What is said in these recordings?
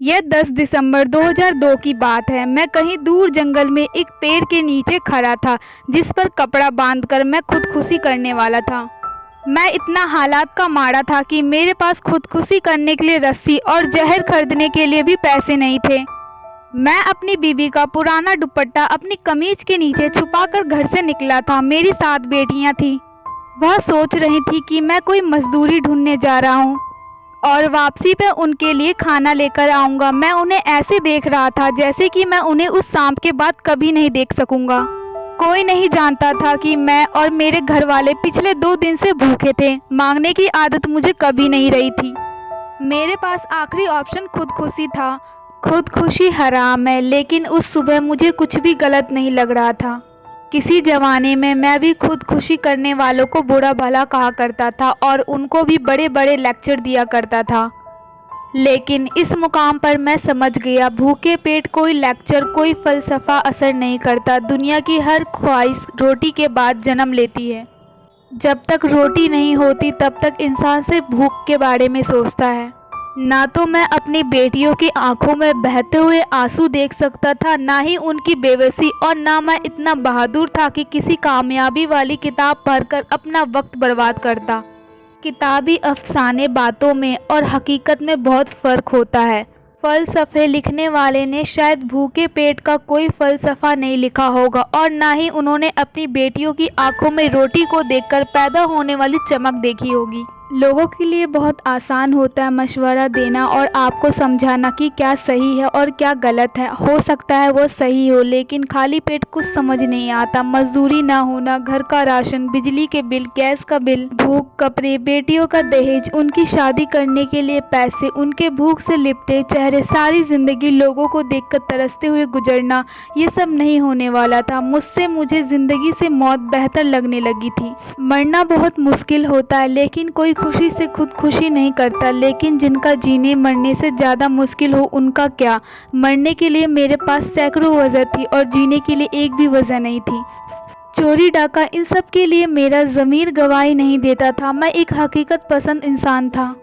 यह 10 दिसंबर 2002 की बात है। मैं कहीं दूर जंगल में एक पेड़ के नीचे खड़ा था, जिस पर कपड़ा बांधकर मैं खुदकुशी करने वाला था। मैं इतना हालात का मारा था कि मेरे पास खुदकुशी करने के लिए रस्सी और जहर खरीदने के लिए भी पैसे नहीं थे। मैं अपनी बीवी का पुराना दुपट्टा अपनी कमीज के नीचे छुपाकर घर से निकला था। मेरी 7 बेटियां थीं। वह सोच रही थी कि मैं कोई मजदूरी ढूंढने जा रहा हूँ और वापसी पे उनके लिए खाना लेकर आऊँगा। मैं उन्हें ऐसे देख रहा था जैसे कि मैं उन्हें उस शाम के बाद कभी नहीं देख सकूँगा। कोई नहीं जानता था कि मैं और मेरे घर वाले पिछले 2 दिन से भूखे थे। मांगने की आदत मुझे कभी नहीं रही थी। मेरे पास आखिरी ऑप्शन खुदकुशी था। खुदकुशी हराम है, लेकिन उस सुबह मुझे कुछ भी गलत नहीं लग रहा था। किसी ज़माने में मैं भी खुदकुशी करने वालों को बुरा भला कहा करता था और उनको भी बड़े बड़े लेक्चर दिया करता था। लेकिन इस मुकाम पर मैं समझ गया, भूखे पेट कोई लेक्चर, कोई फ़लसफ़ा असर नहीं करता। दुनिया की हर ख्वाहिश रोटी के बाद जन्म लेती है। जब तक रोटी नहीं होती तब तक इंसान सिर्फ भूख के बारे में सोचता है। ना तो मैं अपनी बेटियों की आंखों में बहते हुए आंसू देख सकता था, ना ही उनकी बेबसी, और ना मैं इतना बहादुर था कि किसी कामयाबी वाली किताब पढ़कर अपना वक्त बर्बाद करता। किताबी अफसाने बातों में और हकीकत में बहुत फ़र्क होता है। फ़लसफ़े लिखने वाले ने शायद भूखे पेट का कोई फ़लसफ़ा नहीं लिखा होगा और ना ही उन्होंने अपनी बेटियों की आंखों में रोटी को देखकर पैदा होने वाली चमक देखी होगी। लोगों के लिए बहुत आसान होता है मशवरा देना और आपको समझाना कि क्या सही है और क्या गलत है। हो सकता है वो सही हो, लेकिन खाली पेट कुछ समझ नहीं आता। मजदूरी ना होना, घर का राशन, बिजली के बिल, गैस का बिल, भूख, कपड़े, बेटियों का दहेज, उनकी शादी करने के लिए पैसे, उनके भूख से लिपटे चेहरे, सारी ज़िंदगी लोगों को देखकर तरसते हुए गुजरना, ये सब नहीं होने वाला था मुझसे। मुझे ज़िंदगी से मौत बेहतर लगने लगी थी। मरना बहुत मुश्किल होता है, लेकिन कोई खुशी से खुदकुशी नहीं करता। लेकिन जिनका जीने मरने से ज़्यादा मुश्किल हो, उनका क्या। मरने के लिए मेरे पास सैकड़ों वजह थी और जीने के लिए एक भी वजह नहीं थी। चोरी डाका, इन सब के लिए मेरा ज़मीर गवाही नहीं देता था। मैं एक हकीकत पसंद इंसान था।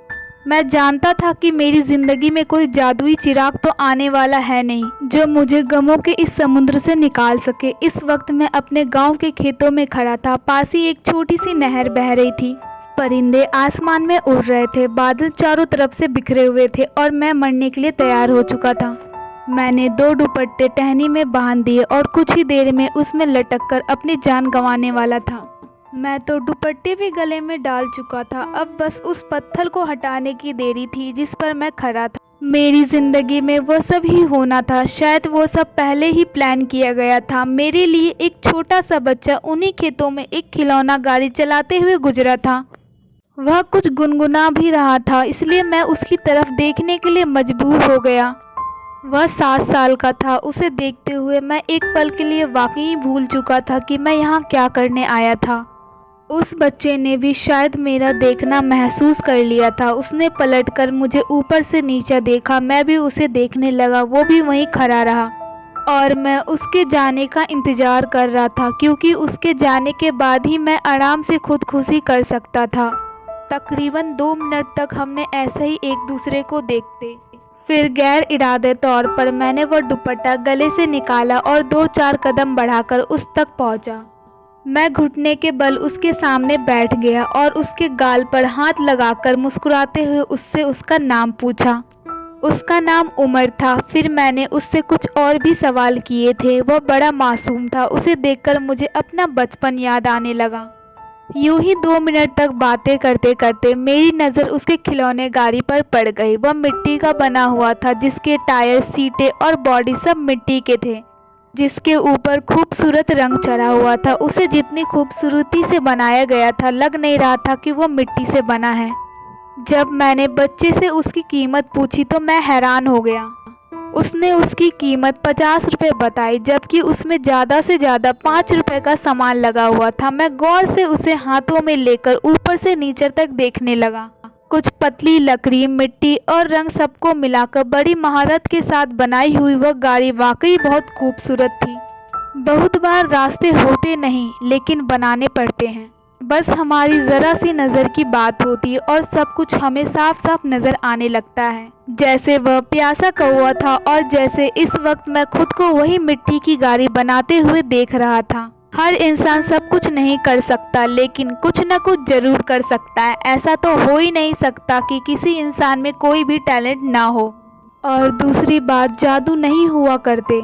मैं जानता था कि मेरी ज़िंदगी में कोई जादुई चिराग तो आने वाला है नहीं जो मुझे गमों के इस समुद्र से निकाल सके। इस वक्त मैं अपने गांव के खेतों में खड़ा था। पास ही एक छोटी सी नहर बह रही थी। परिंदे आसमान में उड़ रहे थे। बादल चारों तरफ से बिखरे हुए थे और मैं मरने के लिए तैयार हो चुका था। मैंने 2 दुपट्टे टहनी में बांध दिए और कुछ ही देर में उसमें लटक कर अपनी जान गंवाने वाला था। मैं तो दुपट्टे भी गले में डाल चुका था। अब बस उस पत्थर को हटाने की देरी थी जिस पर मैं खड़ा था। मेरी ज़िंदगी में वो सब ही होना था। शायद वो सब पहले ही प्लान किया गया था। मेरे लिए एक छोटा सा बच्चा उन्हीं खेतों में एक खिलौना गाड़ी चलाते हुए गुजरा था। वह कुछ गुनगुना भी रहा था, इसलिए मैं उसकी तरफ देखने के लिए मजबूर हो गया। वह 7 साल का था। उसे देखते हुए मैं एक पल के लिए वाकई भूल चुका था कि मैं यहाँ क्या करने आया था। उस बच्चे ने भी शायद मेरा देखना महसूस कर लिया था। उसने पलटकर मुझे ऊपर से नीचे देखा। मैं भी उसे देखने लगा। वो भी वहीं खड़ा रहा और मैं उसके जाने का इंतज़ार कर रहा था, क्योंकि उसके जाने के बाद ही मैं आराम से खुदकुशी कर सकता था। तकरीबन 2 मिनट तक हमने ऐसे ही एक दूसरे को देखते। फिर गैर इरादे तौर पर मैंने वह दुपट्टा गले से निकाला और 2-4 कदम बढ़ाकर उस तक पहुंचा। मैं घुटने के बल उसके सामने बैठ गया और उसके गाल पर हाथ लगाकर मुस्कुराते हुए उससे उसका नाम पूछा। उसका नाम उमर था। फिर मैंने उससे कुछ और भी सवाल किए थे। वह बड़ा मासूम था। उसे देखकर मुझे अपना बचपन याद आने लगा। यूं ही 2 मिनट तक बातें करते करते मेरी नज़र उसके खिलौने गाड़ी पर पड़ गई। वह मिट्टी का बना हुआ था, जिसके टायर, सीटें और बॉडी सब मिट्टी के थे, जिसके ऊपर खूबसूरत रंग चढ़ा हुआ था। उसे जितनी खूबसूरती से बनाया गया था, लग नहीं रहा था कि वो मिट्टी से बना है। जब मैंने बच्चे से उसकी कीमत पूछी तो मैं हैरान हो गया। उसने उसकी कीमत 50 रुपये बताई, जबकि उसमें ज़्यादा से ज़्यादा 5 रुपये का सामान लगा हुआ था। मैं गौर से उसे हाथों में लेकर ऊपर से नीचे तक देखने लगा। कुछ पतली लकड़ी, मिट्टी और रंग सबको मिलाकर बड़ी महारत के साथ बनाई हुई वह गाड़ी वाकई बहुत खूबसूरत थी। बहुत बार रास्ते होते नहीं, लेकिन बनाने पड़ते हैं। बस हमारी ज़रा सी नज़र की बात होती है और सब कुछ हमें साफ साफ नज़र आने लगता है। जैसे वह प्यासा कौवा था और जैसे इस वक्त मैं खुद को वही मिट्टी की गाड़ी बनाते हुए देख रहा था। हर इंसान सब कुछ नहीं कर सकता, लेकिन कुछ न कुछ ज़रूर कर सकता है। ऐसा तो हो ही नहीं सकता कि किसी इंसान में कोई भी टैलेंट ना हो। और दूसरी बात, जादू नहीं हुआ करते,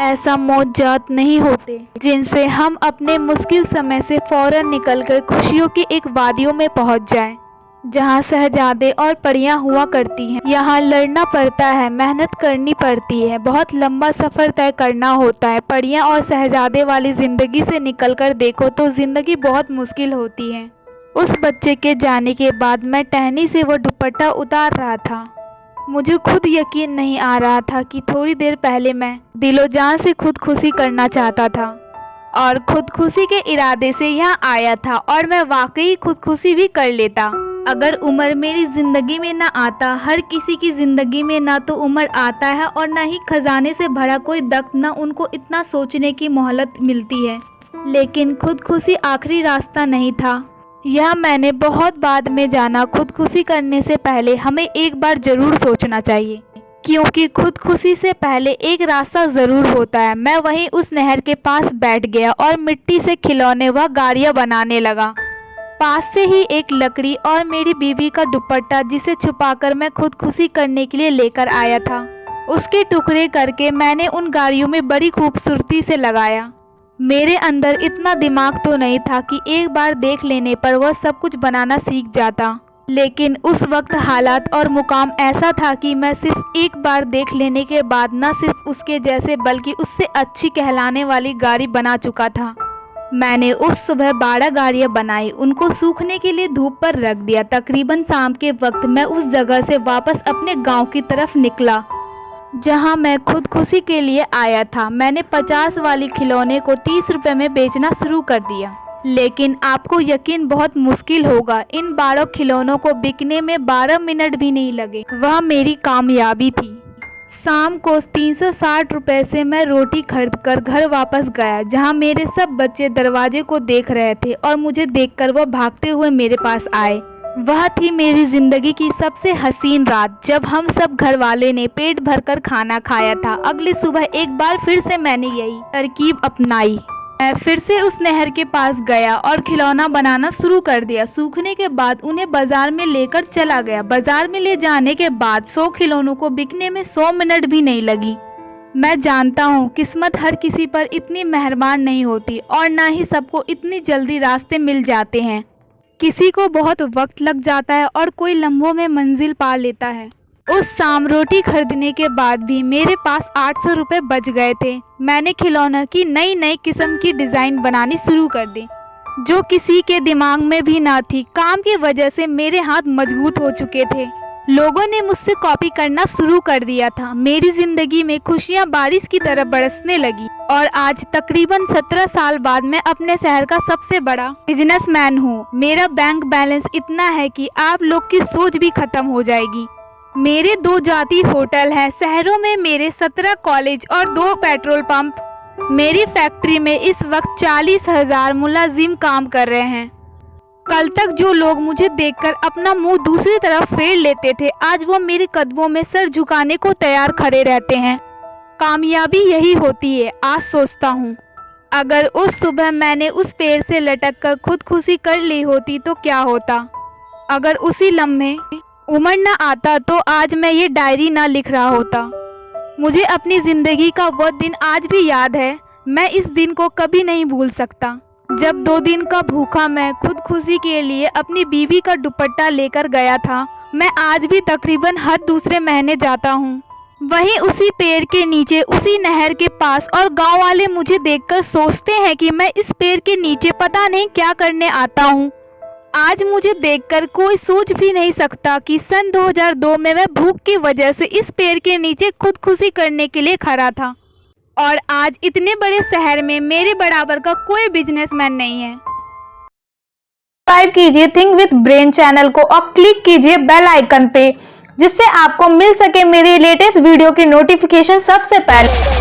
ऐसा मौजूद नहीं होते जिनसे हम अपने मुश्किल समय से फ़ौरन निकलकर खुशियों की एक वादियों में पहुंच जाएं, जहां शहजादे और परियां हुआ करती हैं। यहाँ लड़ना पड़ता है, मेहनत करनी पड़ती है, बहुत लंबा सफ़र तय करना होता है। परियां और शहजादे वाली ज़िंदगी से निकलकर देखो तो ज़िंदगी बहुत मुश्किल होती है। उस बच्चे के जाने के बाद मैं टहनी से वो दुपट्टा उतार रहा था। मुझे खुद यकीन नहीं आ रहा था कि थोड़ी देर पहले मैं दिलो जान से खुदकुशी करना चाहता था और खुदकुशी के इरादे से यहाँ आया था, और मैं वाकई खुदकुशी भी कर लेता अगर उमर मेरी ज़िंदगी में ना आता। हर किसी की ज़िंदगी में ना तो उमर आता है और ना ही खजाने से भरा कोई दख्त, ना उनको इतना सोचने की मोहलत मिलती है। लेकिन खुदकुशी आखिरी रास्ता नहीं था, यह मैंने बहुत बाद में जाना। खुदकुशी करने से पहले हमें एक बार ज़रूर सोचना चाहिए, क्योंकि खुदकुशी से पहले एक रास्ता ज़रूर होता है। मैं वहीं उस नहर के पास बैठ गया और मिट्टी से खिलौने व गाड़ियाँ बनाने लगा। पास से ही एक लकड़ी और मेरी बीवी का दुपट्टा, जिसे छुपाकर मैं खुदकुशी करने के लिए लेकर आया था, उसके टुकड़े करके मैंने उन गाड़ियों में बड़ी खूबसूरती से लगाया। मेरे अंदर इतना दिमाग तो नहीं था कि एक बार देख लेने पर वह सब कुछ बनाना सीख जाता, लेकिन उस वक्त हालात और मुकाम ऐसा था कि मैं सिर्फ एक बार देख लेने के बाद न सिर्फ उसके जैसे बल्कि उससे अच्छी कहलाने वाली गाड़ी बना चुका था। मैंने उस सुबह 12 गाड़ियाँ बनाई, उनको सूखने के लिए धूप पर रख दिया। तकरीबन शाम के वक्त मैं उस जगह से वापस अपने गाँव की तरफ निकला जहां मैं खुदकुशी के लिए आया था। मैंने 50 वाली खिलौने को 30 रुपए में बेचना शुरू कर दिया, लेकिन आपको यकीन बहुत मुश्किल होगा, इन 12 खिलौनों को बिकने में 12 मिनट भी नहीं लगे। वह मेरी कामयाबी थी। शाम को 360 रुपए से मैं रोटी खरीदकर घर वापस गया, जहां मेरे सब बच्चे दरवाजे को देख रहे थे और मुझे देखकर वह भागते हुए मेरे पास आए। वह थी मेरी ज़िंदगी की सबसे हसीन रात, जब हम सब घर वाले ने पेट भरकर खाना खाया था। अगली सुबह एक बार फिर से मैंने यही तरकीब अपनाई। मैं फिर से उस नहर के पास गया और खिलौना बनाना शुरू कर दिया। सूखने के बाद उन्हें बाजार में लेकर चला गया। बाजार में ले जाने के बाद 100 खिलौनों को बिकने में 100 मिनट भी नहीं लगी। मैं जानता हूँ किस्मत हर किसी पर इतनी मेहरबान नहीं होती और ना ही सबको इतनी जल्दी रास्ते मिल जाते हैं। किसी को बहुत वक्त लग जाता है और कोई लम्हों में मंजिल पा लेता है। उस शाम रोटी खरीदने के बाद भी मेरे पास 800 रुपये बच गए थे। मैंने खिलौनों की नई नई किस्म की डिज़ाइन बनानी शुरू कर दी, जो किसी के दिमाग में भी ना थी। काम की वजह से मेरे हाथ मजबूत हो चुके थे। लोगों ने मुझसे कॉपी करना शुरू कर दिया था। मेरी ज़िंदगी में खुशियाँ बारिश की तरह बरसने लगी और आज तकरीबन 17 साल बाद मैं अपने शहर का सबसे बड़ा बिजनेसमैन हूँ। मेरा बैंक बैलेंस इतना है कि आप लोग की सोच भी खत्म हो जाएगी। मेरे 2 जाती होटल हैं शहरों में, मेरे 17 कॉलेज और 2 पेट्रोल पंप। मेरी फैक्ट्री में इस वक्त 40,000 मुलाजिम काम कर रहे हैं। कल तक जो लोग मुझे देखकर अपना मुंह दूसरी तरफ फेर लेते थे, आज वो मेरे कदमों में सर झुकाने को तैयार खड़े रहते हैं। कामयाबी यही होती है। आज सोचता हूँ, अगर उस सुबह मैंने उस पेड़ से लटक कर खुदकुशी कर ली होती तो क्या होता। अगर उसी लम्हे उमर न आता तो आज मैं ये डायरी ना लिख रहा होता। मुझे अपनी ज़िंदगी का वो दिन आज भी याद है। मैं इस दिन को कभी नहीं भूल सकता, जब 2 दिन का भूखा मैं खुदकुशी के लिए अपनी बीवी का दुपट्टा लेकर गया था। मैं आज भी तकरीबन हर दूसरे महीने जाता हूँ, वहीं उसी पेड़ के नीचे, उसी नहर के पास, और गांव वाले मुझे देखकर सोचते हैं कि मैं इस पेड़ के नीचे पता नहीं क्या करने आता हूँ। आज मुझे देखकर कोई सोच भी नहीं सकता कि सन 2002 में मैं भूख की वजह से इस पेड़ के नीचे खुदकुशी करने के लिए खड़ा था, और आज इतने बड़े शहर में मेरे बराबर का कोई बिजनेसमैन नहीं है। सब्सक्राइब कीजिए थिंक विद ब्रेन चैनल को और क्लिक कीजिए बेल आइकन पे, जिससे आपको मिल सके मेरी लेटेस्ट वीडियो की नोटिफिकेशन सबसे पहले।